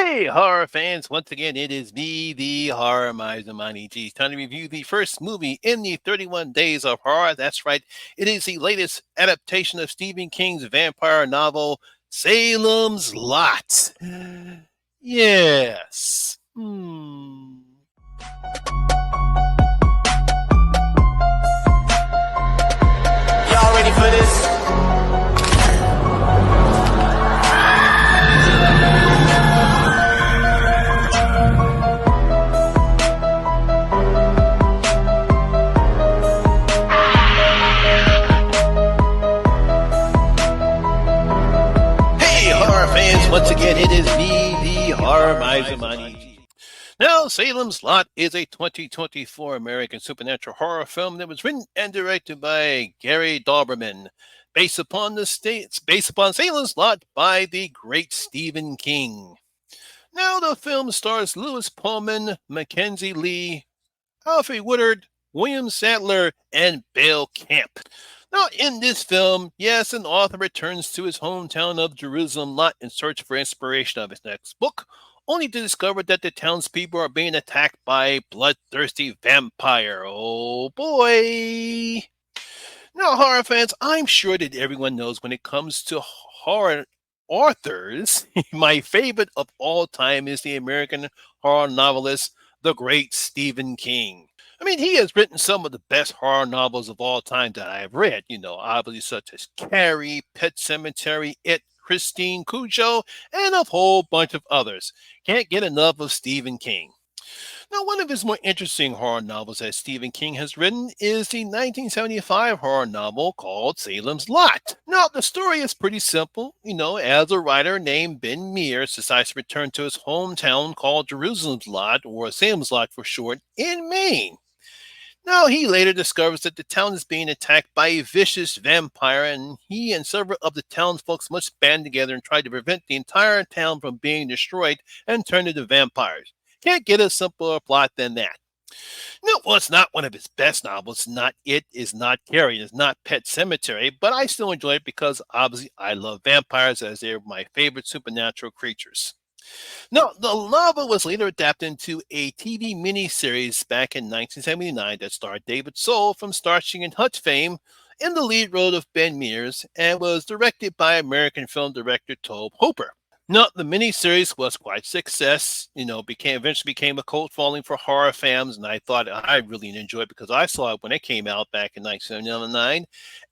Hey, horror fans! Once again, it is me, the Horror Miser Monty G. It's time to review the first movie in the 31 Days of Horror. That's right, it is the latest adaptation of Stephen King's vampire novel, Salem's Lot. Yes. Y'all ready for this? Hey, horror fans! Once again, it is me, the Horror Miser Monty G. Now, Salem's Lot is a 2024 American supernatural horror film that was written and directed by Gary Dauberman, based upon Salem's Lot by the great Stephen King. Now, the film stars Lewis Pullman, Mackenzie Lee, Alfred Woodard, William Sadler, and Bill Camp. Now, in this film, yes, an author returns to his hometown of Jerusalem Lot in search for inspiration of his next book, only to discover that the townspeople are being attacked by a bloodthirsty vampire. Oh boy! Now, horror fans, I'm sure that everyone knows when it comes to horror authors, my favorite of all time is the American horror novelist, the great Stephen King. I mean, he has written some of the best horror novels of all time that I have read, obviously such as Carrie, Pet Cemetery, It, Christine Cujo, and a whole bunch of others. Can't get enough of Stephen King. Now, one of his more interesting horror novels that Stephen King has written is the 1975 horror novel called Salem's Lot. Now, the story is pretty simple. As a writer named Ben Mears decides to return to his hometown called Jerusalem's Lot, or Salem's Lot for short, in Maine. Now, he later discovers that the town is being attacked by a vicious vampire, and he and several of the townsfolk must band together and try to prevent the entire town from being destroyed and turned into vampires. Can't get a simpler plot than that. No, well, it's not one of his best novels. Not It, is not Carrie, it's not Pet Cemetery, but I still enjoy it because obviously I love vampires as they're my favorite supernatural creatures. Now, the novel was later adapted into a TV miniseries back in 1979 that starred David Soul from Starsky and Hutch fame in the lead role of Ben Mears and was directed by American film director Tobe Hooper. Now, the miniseries was quite a success. Eventually became a cult following for horror fans, and I thought I really enjoyed it because I saw it when it came out back in 1979.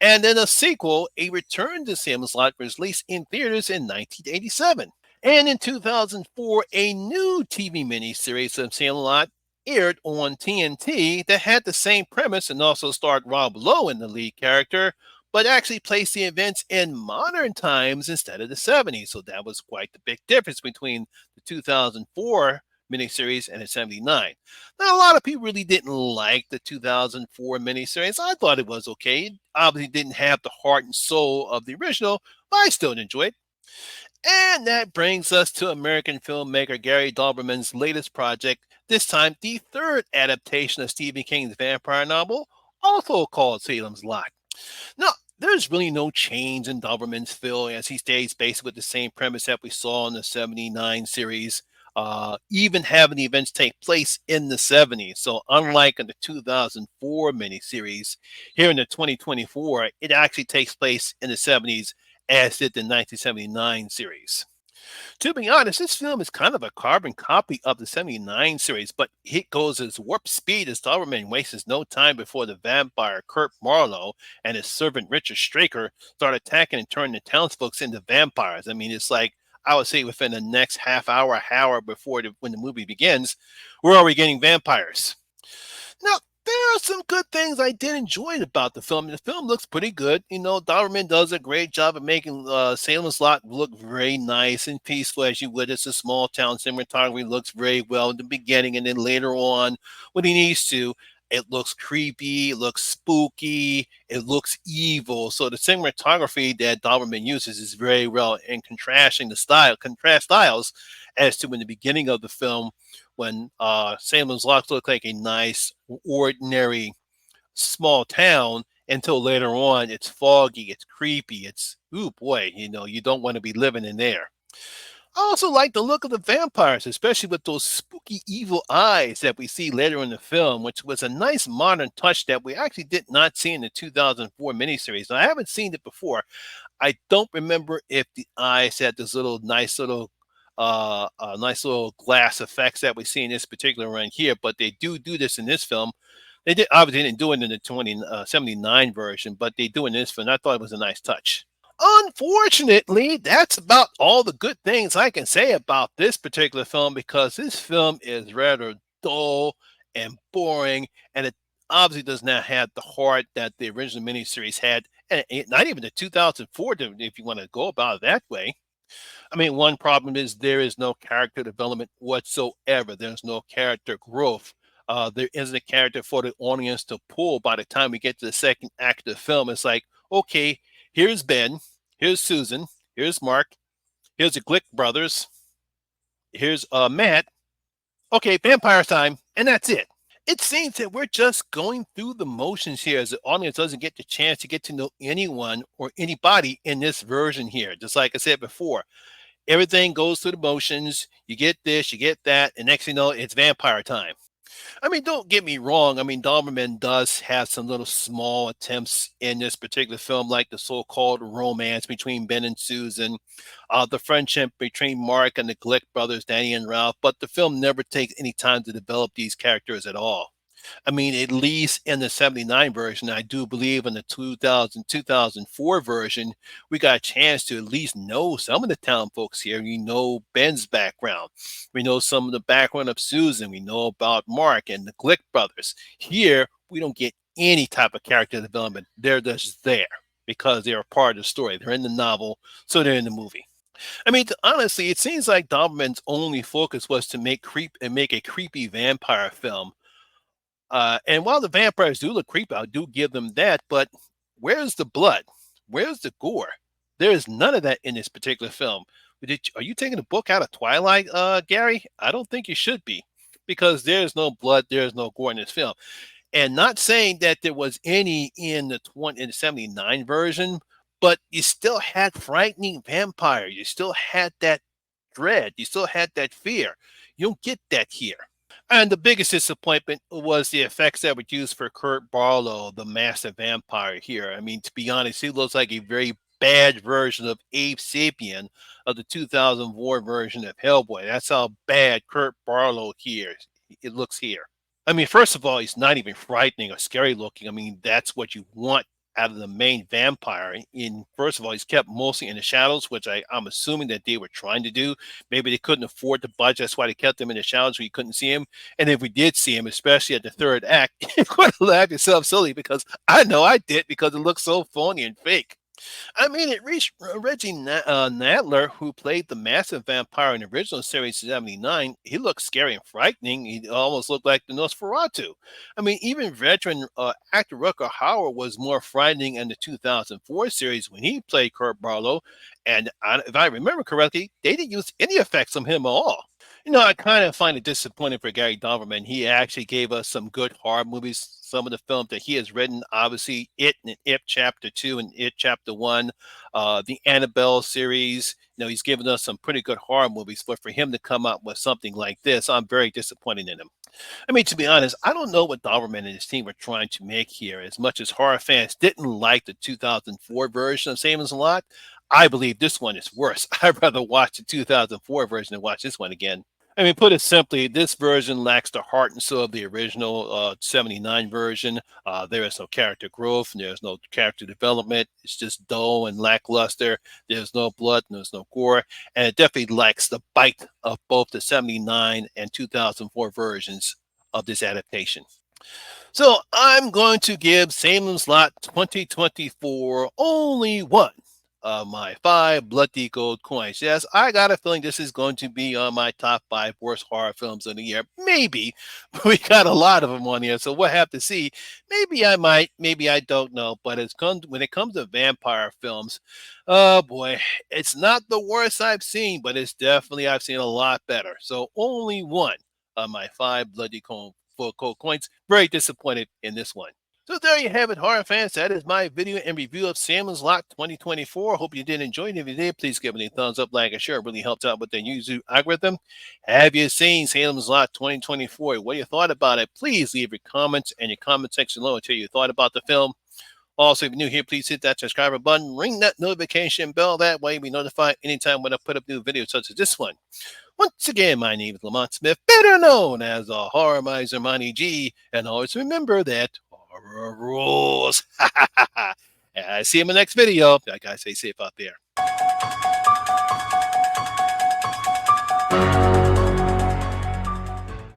And then a sequel, A Return to Salem's Lot, was released in theaters in 1987. And in 2004, a new TV miniseries of Salem Lot aired on TNT that had the same premise and also starred Rob Lowe in the lead character, but actually placed the events in modern times instead of the 70s. So that was quite the big difference between the 2004 miniseries and the 79. Now, a lot of people really didn't like the 2004 miniseries. I thought it was okay. It obviously didn't have the heart and soul of the original, but I still enjoyed it. And that brings us to American filmmaker Gary Dauberman's latest project, this time the third adaptation of Stephen King's vampire novel, also called Salem's Lot. Now, there's really no change in Dauberman's film as he stays basically with the same premise that we saw in the 79 series, even having the events take place in the 70s. So unlike in the 2004 miniseries, here in the 2024, it actually takes place in the 70s as did the 1979 series. To be honest, this film is kind of a carbon copy of the 79 series, but it goes as warp speed as Doberman wastes no time before the vampire Kurt Marlowe and his servant Richard Straker start attacking and turning the townsfolk into vampires. I mean, it's like, I would say within the next hour before when the movie begins, we're already getting vampires. Now, there are some good things I did enjoy about the film. The film looks pretty good. Doberman does a great job of making Salem's Lot look very nice and peaceful as you would. It's a small town. Cinematography looks very well in the beginning, and then later on, when he needs to, it looks creepy, it looks spooky, it looks evil. So the cinematography that Doberman uses is very well in contrast styles as to in the beginning of the film when Salem's Lot looked like a nice, ordinary, small town until later on it's foggy, it's creepy, it's, ooh boy, you don't want to be living in there. I also like the look of the vampires, especially with those spooky evil eyes that we see later in the film, which was a nice modern touch that we actually did not see in the 2004 miniseries. And I haven't seen it before. I don't remember if the eyes had this little nice little glass effects that we see in this particular run here, but they do this in this film. They did obviously didn't do it in the 2079 version, but they do in this film. I thought it was a nice touch. Unfortunately, that's about all the good things I can say about this particular film because this film is rather dull and boring, and it obviously does not have the heart that the original miniseries had, and not even the 2004, if you want to go about it that way. I mean, one problem is there is no character development whatsoever. There's no character growth. There isn't a character for the audience to pull by the time we get to the second act of the film. It's like, okay, here's Ben, here's Susan, here's Mark, here's the Glick brothers, here's Matt. Okay, vampire time, and that's it. It seems that we're just going through the motions here as the audience doesn't get the chance to get to know anyone or anybody in this version here. Just like I said before, everything goes through the motions. You get this, you get that, and next thing you know, it's vampire time. I mean, don't get me wrong. I mean, Dauberman does have some little small attempts in this particular film, like the so-called romance between Ben and Susan, the friendship between Mark and the Glick brothers, Danny and Ralph. But the film never takes any time to develop these characters at all. I mean, at least in the 79 version, I do believe in the 2004 version, we got a chance to at least know some of the town folks here. We know Ben's background. We know some of the background of Susan. We know about Mark and the Glick brothers. Here, we don't get any type of character development. They're just there because they're a part of the story. They're in the novel, so they're in the movie. I mean, honestly, it seems like Doberman's only focus was to make a creepy vampire film, and while the vampires do look creepy, I do give them that. But where's the blood? Where's the gore? There is none of that in this particular film. Are you taking a book out of Twilight, Gary? I don't think you should be, because there's no blood, there's no gore in this film. And not saying that there was any in the 79 version, but you still had frightening vampires. You still had that dread. You still had that fear. You don't get that here. And the biggest disappointment was the effects that were used for Kurt Barlow, the massive vampire here. I mean, to be honest, he looks like a very bad version of Abe Sapien of the 2004 version of Hellboy. That's how bad Kurt Barlow here it looks here. I mean, first of all, he's not even frightening or scary looking. I mean, that's what you want out of the main vampire. In first of all, he's kept mostly in the shadows, which I'm assuming that they were trying to do. Maybe they couldn't afford the budget, that's why they kept him in the shadows so you couldn't see him. And if we did see him, especially at the third act, you could have laughed yourself silly because I know I did because it looked so phony and fake. I mean, it reached Nadler, who played the massive vampire in the original series 79. He looked scary and frightening. He almost looked like the Nosferatu. I mean, even veteran actor Rutger Hauer was more frightening in the 2004 series when he played Kurt Barlow. And if I remember correctly, they didn't use any effects on him at all. You know, I kind of find it disappointing for Gary Dauberman. He actually gave us some good horror movies. Some of the films that he has written, obviously, It Chapter 2 and It Chapter 1, the Annabelle series. You know, he's given us some pretty good horror movies, but for him to come up with something like this, I'm very disappointed in him. I mean, to be honest, I don't know what Dauberman and his team were trying to make here. As much as horror fans didn't like the 2004 version of Salem's Lot, I believe this one is worse. I'd rather watch the 2004 version than watch this one again. I mean, put it simply, this version lacks the heart and soul of the original 79 version. There is no character growth, there's no character development. It's just dull and lackluster. There's no blood, there's no gore, and it definitely lacks the bite of both the 79 and 2004 versions of this adaptation. So I'm going to give Salem's Lot 2024 only one of my 5 bloody gold coins. Yes, I got a feeling this is going to be on my top 5 worst horror films of the year. Maybe. We got a lot of them on here, so we'll have to see. Maybe I might, maybe I don't know. But when it comes to vampire films, oh boy, it's not the worst I've seen, but it's definitely I've seen a lot better. So only one of my 5 bloody coins. Very disappointed in this one. So there you have it, horror fans. That is my video and review of Salem's Lot 2024. Hope you did enjoy it. If you did, please give it a thumbs up, like, and share. It really helps out with the YouTube algorithm. Have you seen Salem's Lot 2024? What you thought about it? Please leave your comments in your comment section below and tell you thought about the film. Also, if you're new here, please hit that subscribe button, ring that notification bell. That way, we notify anytime when I put up new videos such as this one. Once again, my name is Lamont Smith, better known as the Horror Miser Monty G, and always remember that horror rules. I see you in the next video. I gotta stay safe out there.